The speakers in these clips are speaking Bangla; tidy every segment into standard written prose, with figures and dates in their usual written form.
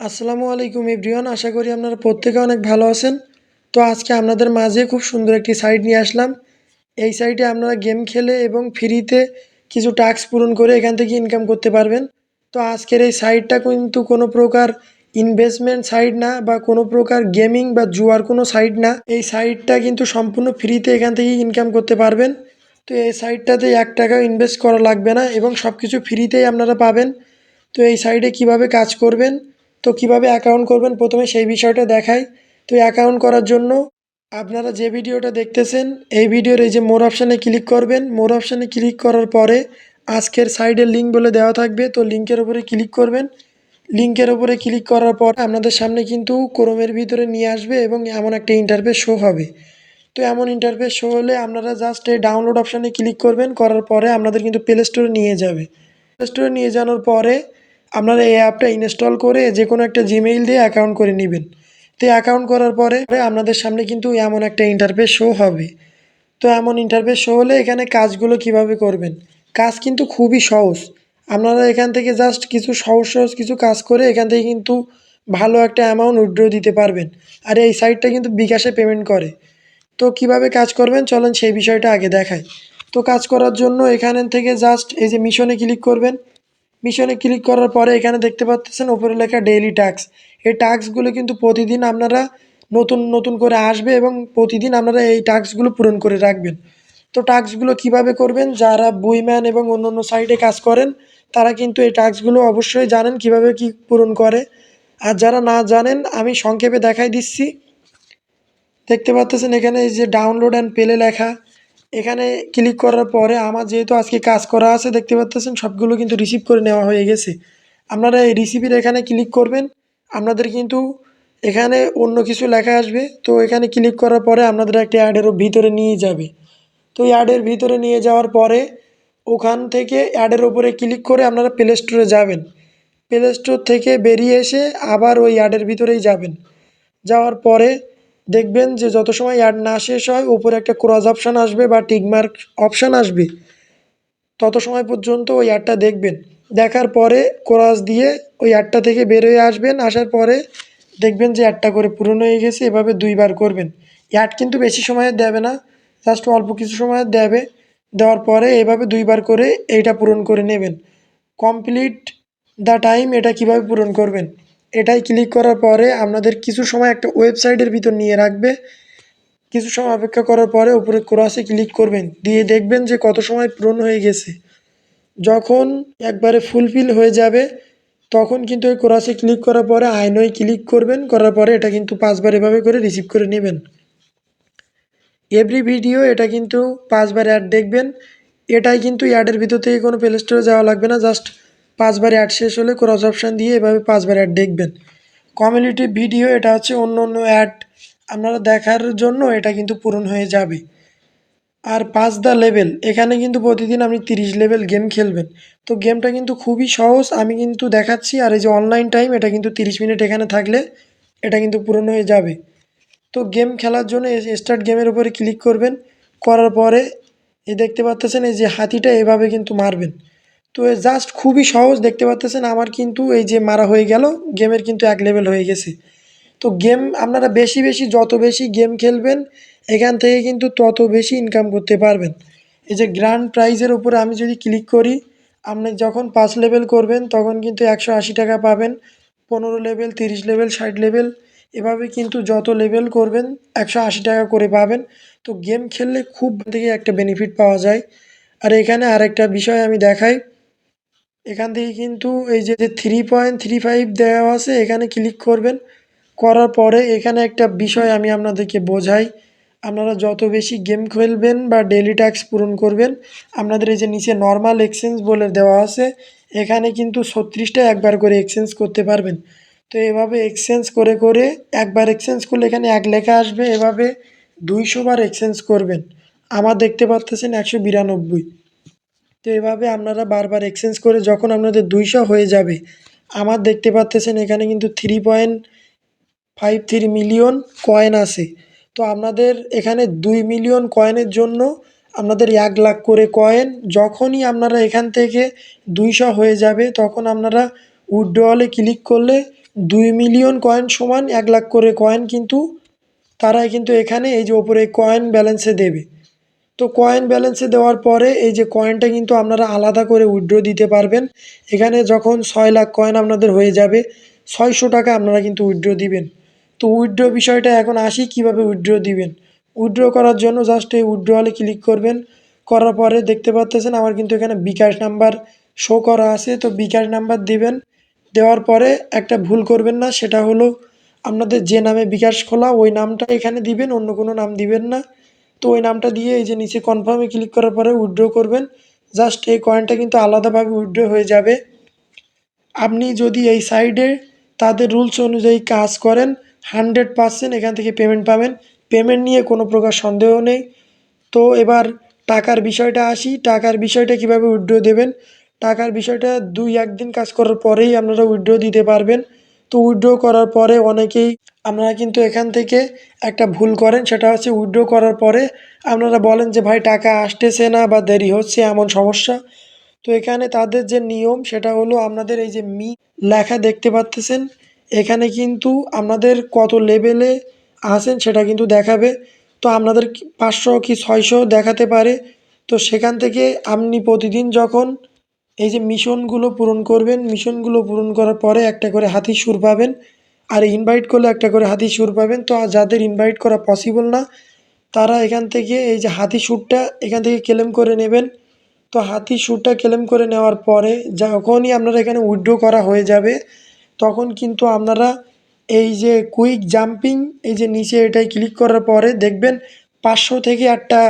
আসসালামু আলাইকুম এভরিওয়ান, আশা করি আপনারা প্রত্যেকে অনেক ভালো আছেন। তো আজকে আপনাদের মাঝে খুব সুন্দর একটি সাইট নিয়ে আসলাম। এই সাইটে আপনারা গেম খেলে এবং ফ্রিতে কিছু টাস্ক পূরণ করে এখান থেকে ইনকাম করতে পারবেন। তো আজকের এই সাইটটা কিন্তু কোনো প্রকার ইনভেস্টমেন্ট সাইট না বা কোনো প্রকার গেমিং বা জুয়ার কোনো সাইট না। এই সাইটটা কিন্তু সম্পূর্ণ ফ্রিতে এখান থেকে ইনকাম করতে পারবেন। তো এই সাইটটাতে 1 টাকাও ইনভেস্ট করা লাগবে না এবং সব কিছু ফ্রিতেই আপনারা পাবেন। তো এই সাইটে কিভাবে কাজ করবেন, তো কিভাবে অ্যাকাউন্ট করবেন প্রথমে সেই বিষয়টা দেখাই। তো অ্যাকাউন্ট করার জন্য আপনারা যে ভিডিওটা দেখতেছেন এই ভিডিওর এই যে মোর অপশানে ক্লিক করবেন। মোর অপশানে ক্লিক করার পরে আজকের সাইডের লিঙ্ক বলে দেওয়া থাকবে, তো লিঙ্কের উপরে ক্লিক করবেন। লিঙ্কের উপরে ক্লিক করার পর আপনাদের সামনে কিন্তু ক্রোমের ভিতরে নিয়ে আসবে এবং এমন একটা ইন্টারফেস শো হবে। তো এমন ইন্টারফেস শো হলে আপনারা জাস্ট এই ডাউনলোড অপশানে ক্লিক করবেন। করার পরে আপনাদের কিন্তু প্লে স্টোরে নিয়ে যাবে। প্লে স্টোরে নিয়ে যাওয়ার পরে আপনারা এই অ্যাপটা ইনস্টল করে যে কোনো একটা জিমেইল দিয়ে অ্যাকাউন্ট করে নেবেন। তো অ্যাকাউন্ট করার পরে আপনাদের সামনে কিন্তু এমন একটা ইন্টারফেস শো হবে। তো এমন ইন্টারফেস শো হলে এখানে কাজগুলো কিভাবে করবেন, কাজ কিন্তু খুবই সহজ। আপনারা এখান থেকে জাস্ট কিছু সহজ সহজ কিছু কাজ করে এখান থেকে কিন্তু ভালো একটা অ্যামাউন্ট উইথড্র দিতে পারবেন। আর এই সাইটটা কিন্তু বিকাশে পেমেন্ট করে। তো কিভাবে কাজ করবেন চলেন সেই বিষয়টা আগে দেখাই। তো কাজ করার জন্য এখান থেকে জাস্ট এই যে মিশনে ক্লিক করবেন। মিশনে ক্লিক করার পরে এখানে দেখতে পাচ্ছেন উপরে লেখা ডেইলি টাস্ক। এই টাস্কগুলো কিন্তু প্রতিদিন আপনারা নতুন নতুন করে আসবে এবং প্রতিদিন আপনারা এই টাস্কগুলো পূরণ করে রাখবেন। তো টাস্কগুলো কিভাবে করবেন, যারা বুইম্যান এবং অন্য অন্য সাইটে কাজ করেন তারা কিন্তু এই টাস্কগুলো অবশ্যই জানেন কিভাবে কি পূরণ করে। আর যারা না জানেন আমি সংক্ষেপে দেখাই দিচ্ছি। দেখতে পাচ্ছেন এখানে এই যে ডাউনলোড অ্যান্ড প্লে লেখা, এখানে ক্লিক করার পরে আমার যেহেতু আজকে কাজ করা আছে দেখতে পাচ্ছেন সবগুলো কিন্তু রিসিভ করে নেওয়া হয়ে গেছে। আপনারা এই রিসিভের এখানে ক্লিক করবেন। আপনাদের কিন্তু এখানে অন্য কিছু লেখা আসবে, তো এখানে ক্লিক করার পরে আপনাদের একটা অ্যাডেরও ভিতরে নিয়ে যাবে। তো অ্যাডের ভিতরে নিয়ে যাওয়ার পরে ওখান থেকে অ্যাডের ওপরে ক্লিক করে আপনারা প্লে স্টোরে যাবেন। প্লে স্টোর থেকে বেরিয়ে এসে আবার ওই অ্যাডের ভিতরেই যাবেন। যাওয়ার পরে দেখবেন যে যত সময় অ্যাড না শেষ হয় উপরে একটা ক্রস অপশান আসবে বা টিকমার্ক অপশান আসবে, তত সময় পর্যন্ত ওই অ্যাডটা দেখবেন। দেখার পরে ক্রস দিয়ে ওই অ্যাডটা থেকে বের হয়ে আসবেন। আসার পরে দেখবেন যে অ্যাডটা করে পূরণ হয়ে গেছে। এভাবে 2বার করবেন। অ্যাড কিন্তু বেশি সময়ের দেবে না, জাস্ট অল্প কিছু সময়ের দেবে। দেওয়ার পরে এভাবে 2বার করে এইটা পূরণ করে নেবেন। কমপ্লিট দ্য টাইম, এটা কিভাবে পূরণ করবেন, এটাই ক্লিক করার পরে আপনাদের কিছু সময় একটা ওয়েবসাইটের ভিতর নিয়ে রাখবে। কিছু সময় অপেক্ষা করার পরে উপরে ক্রসে ক্লিক করবেন, দিয়ে দেখবেন যে কত সময় পূরণ হয়ে গেছে। যখন একবারে ফুলফিল হয়ে যাবে তখন কিন্তু ওই ক্রসে ক্লিক করার পরে আই নয় ক্লিক করবেন। করার পরে এটা কিন্তু 5বার এভাবে করে রিসিভ করে নেবেন। এভরি ভিডিও এটা কিন্তু 5বার অ্যাড দেখবেন। এটাই কিন্তু অ্যাডের ভিতর থেকে কোনো প্লে স্টোরে যাওয়া লাগবে না, জাস্ট 5বার অ্যাড শেষ হলে ক্রস অপশান দিয়ে এভাবে 5বার অ্যাড দেখবেন। কমিউনিটি ভিডিও এটা হচ্ছে অন্য অন্য অ্যাড আপনারা দেখার জন্য এটা কিন্তু পূরণ হয়ে যাবে। আর পাস দ্য লেভেল, এখানে কিন্তু প্রতিদিন আপনি 30 লেভেল গেম খেলবেন। তো গেমটা কিন্তু খুবই সহজ, আমি কিন্তু দেখাচ্ছি। আর এই যে অনলাইন টাইম এটা কিন্তু 30 মিনিট এখানে থাকলে এটা কিন্তু পূরণ হয়ে যাবে। তো গেম খেলার জন্য স্টার্ট গেমের উপরে ক্লিক করবেন। করার পরে এই দেখতে পাচ্ছেন এই যে হাতিটা এভাবে কিন্তু মারবেন। তো জাস্ট খুবই সহজ, দেখতে পাচ্ছেন আমার কিন্তু এই যে মারা হয়ে গেল, গেমের কিন্তু 1 লেভেল হয়ে গেছে। তো গেম আপনারা বেশি বেশি যত বেশি গেম খেলবেন এখান থেকে কিন্তু তত বেশি ইনকাম করতে পারবেন। এই যে গ্র্যান্ড প্রাইজের উপরে আমি যদি ক্লিক করি, আপনি যখন 5 লেভেল করবেন তখন কিন্তু 180 টাকা পাবেন। 15 লেভেল, 30 লেভেল, 60 লেভেল, এভাবে কিন্তু যত লেভেল করবেন 180 টাকা করে পাবেন। তো গেম খেললে খুব থেকে একটা বেনিফিট পাওয়া যায়। আর এখানে আরেকটা বিষয় আমি দেখাই, এখান থেকে কিন্তু এই যে 3.35 দেওয়া আছে এখানে ক্লিক করবেন। করার পরে এখানে একটা বিষয় আমি আপনাদেরকে বোঝাই, আপনারা যত বেশি গেম খেলবেন বা ডেইলি টাস্ক পূরণ করবেন আপনাদের এই যে নিচে নর্মাল এক্সচেঞ্জ বলে দেওয়া আছে, এখানে কিন্তু 36টা একবার করে এক্সচেঞ্জ করতে পারবেন। তো এভাবে এক্সচেঞ্জ করে করে একবার এক্সচেঞ্জ করলে এখানে 1 লেখা আসবে, এভাবে 200 বার এক্সচেঞ্জ করবেন। আমার দেখতে পাচ্ছেন 192। তো এভাবে আপনারা বারবার এক্সচেঞ্জ করে যখন আপনাদের 200 হয়ে যাবে, আমার দেখতে পাচ্ছেন এখানে কিন্তু 3.53 মিলিয়ন কয়েন আছে। তো আপনাদের এখানে 2 মিলিয়ন কয়েনের জন্য আপনাদের 1 লাখ করে কয়েন, যখনই আপনারা এখান থেকে 200 হয়ে যাবে তখন আপনারা উইথড্রয়ালে ক্লিক করলে 2 মিলিয়ন কয়েন সমান 1 লাখ করে কয়েন কিন্তু তারাই কিন্তু এখানে এই যে ওপরে কয়েন ব্যালেন্সে দেবে। তো কয়েন ব্যালেন্সে দেওয়ার পরে এই যে কয়েনটা কিন্তু আপনারা আলাদা করে উইথড্র দিতে পারবেন। এখানে যখন 6 লাখ কয়েন আপনাদের হয়ে যাবে 600 টাকা আপনারা কিন্তু উইথড্র দিবেন। তো উইথড্র বিষয়টা এখন আসি কিভাবে উইথড্র দিবেন। উইথড্র করার জন্য জাস্ট এই উইথড্রয়ালে ক্লিক করবেন। করার পরে দেখতে পাচ্ছেন আমার কিন্তু এখানে বিকাশ নাম্বার শো করা আছে। তো বিকাশ নাম্বার দিবেন। দেওয়ার পরে একটা ভুল করবেন না, সেটা হলো আপনাদের যে নামে বিকাশ খোলা ওই নামটা এখানে দিবেন, অন্য কোনো নাম দিবেন না। তো ওই নামটা দিয়ে এই যে নিচে কনফার্মে ক্লিক করার পরে উইথড্র করবেন। জাস্ট এই কয়েনটা কিন্তু আলাদাভাবে উইথড্র হয়ে যাবে। আপনি যদি এই সাইডে তাদের রুলস অনুযায়ী কাজ করেন 100% এখান থেকে পেমেন্ট পাবেন। পেমেন্ট নিয়ে কোনো প্রকার সন্দেহ নেই। তো এবার টাকার বিষয়টা আসি। টাকার বিষয়টা কিভাবে উইথড্র দেবেন। টাকার বিষয়টা 2-1 দিন কাজ করার পরেই আপনারা উইথড্র দিতে পারবেন। তো উইথড্র করার পরে অনেকেই আপনারা কিন্তু এখান থেকে একটা ভুল করেন, সেটা হচ্ছে উইথড্র করার পরে আপনারা বলেন যে ভাই টাকা আসতেছে না বা দেরি হচ্ছে, এমন সমস্যা। তো এখানে তাদের যে নিয়ম সেটা হলো আপনাদের এই যে লেখা দেখতে পাচ্ছেন, এখানে কিন্তু আপনাদের কত লেভেলে আছেন সেটা কিন্তু দেখাবে। তো আপনাদের 500 কি 600 দেখাতে পারে। তো সেখান থেকে আপনি প্রতিদিন যখন এই যে মিশনগুলো পূরণ করবেন, মিশনগুলো পূরণ করার পরে একটা করে হাতির সুর পাবেন। আর ইনভাইট করলে একটা করে হাতির সুর পাবেন। তো যাদের ইনভাইট করা পসিবল না তারা এখান থেকে এই যে হাতির সুরটা এখান থেকে ক্লেম করে নেবেন। তো হাতির সুরটা ক্লেম করে নেওয়ার পরে যখনই আপনারা এখানে উইথড্র করা হয়ে যাবে তখন কিন্তু আপনারা এই যে কুইক জাম্পিং এই যে নিচে এটাই ক্লিক করার পরে দেখবেন 500 থেকে একটা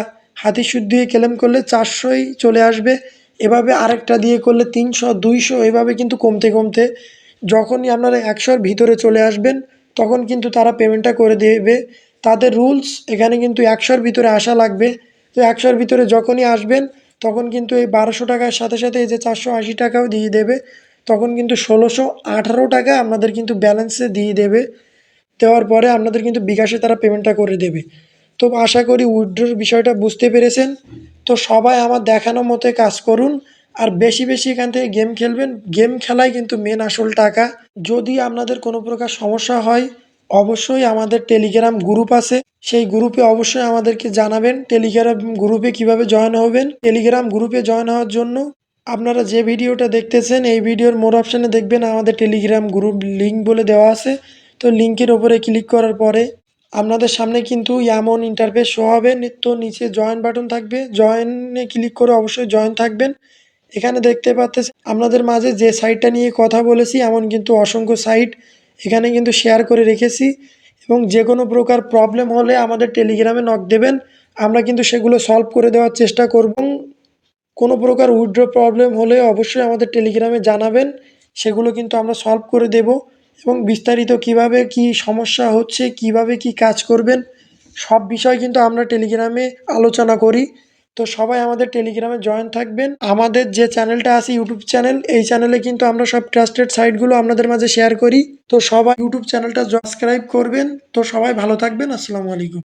হাতির সুর দিয়ে ক্লেম করলে 400ই চলে আসবে। এভাবে আরেকটা দিয়ে করলে 300 200 এভাবে কিন্তু কমতে কমতে যখনই আপনারা 100-র ভিতরে চলে আসবেন তখন কিন্তু তারা পেমেন্টটা করে দেবে। তাদের রুলস এখানে কিন্তু 100-র ভিতরে আসা লাগবে। তো 100-র ভিতরে যখনই আসবেন তখন কিন্তু এই 1200 টাকার সাথে সাথে এই যে 480 টাকাও দিয়ে দেবে। তখন কিন্তু 1618 টাকা আপনাদের কিন্তু ব্যালেন্সে দিয়ে দেবে। দেওয়ার পরে আপনাদের কিন্তু বিকাশে তারা পেমেন্টটা করে দেবে। তো আশা করি উইথড্রর বিষয়টা বুঝতে পেরেছেন। তো সবাই আমার দেখানো মতো কাজ করুন আর বেশি বেশি এখান থেকে গেম খেলবেন। গেম খেলাই কিন্তু মেন আসল টাকা। যদি আপনাদের কোনো প্রকার সমস্যা হয় অবশ্যই আমাদের টেলিগ্রাম গ্রুপ আছে, সেই গ্রুপে অবশ্যই আমাদেরকে জানাবেন। টেলিগ্রাম গ্রুপে কিভাবে জয়েন হবেন। টেলিগ্রাম গ্রুপে জয়েন হওয়ার জন্য আপনারা যে ভিডিওটা দেখতেছেন এই ভিডিওর মোর অপশানে দেখবেন আমাদের টেলিগ্রাম গ্রুপ লিঙ্ক বলে দেওয়া আছে। তো লিঙ্কের ওপরে ক্লিক করার পরে আপনাদের সামনে কিন্তু এমন ইন্টারফেস শো হবে। তো নিচে জয়েন বাটন থাকবে, জয়েনে ক্লিক করে অবশ্যই জয়েন থাকবেন। এখানে দেখতে পাচ্ছেন আপনাদের মাঝে যে সাইটটা নিয়ে কথা বলেছি এমন কিন্তু অসংখ্য সাইট এখানে কিন্তু শেয়ার করে রেখেছি। এবং যে কোনো প্রকার প্রবলেম হলে আমাদের টেলিগ্রামে নক দেবেন, আমরা কিন্তু সেগুলো সলভ করে দেওয়ার চেষ্টা করব। কোনো প্রকার উইথড্র প্রবলেম হলে অবশ্যই আমাদের টেলিগ্রামে জানাবেন, সেগুলো কিন্তু আমরা সলভ করে দেব। এবং বিস্তারিত কিভাবে কি সমস্যা হচ্ছে, কিভাবে কি কাজ করবেন সব বিষয় কিন্তু আমরা টেলিগ্রামে আলোচনা করি। তো সবাই আমাদের টেলিগ্রামে জয়েন থাকবেন। আমাদের যে চ্যানেলটা আছে ইউটিউব চ্যানেল, এই চ্যানেলে কিন্তু আমরা সব ট্রাস্টেড সাইটগুলো আপনাদের মাঝে শেয়ার করি। তো সবাই ইউটিউব চ্যানেলটা সাবস্ক্রাইব করবেন। তো সবাই ভালো থাকবেন। আসসালামু আলাইকুম।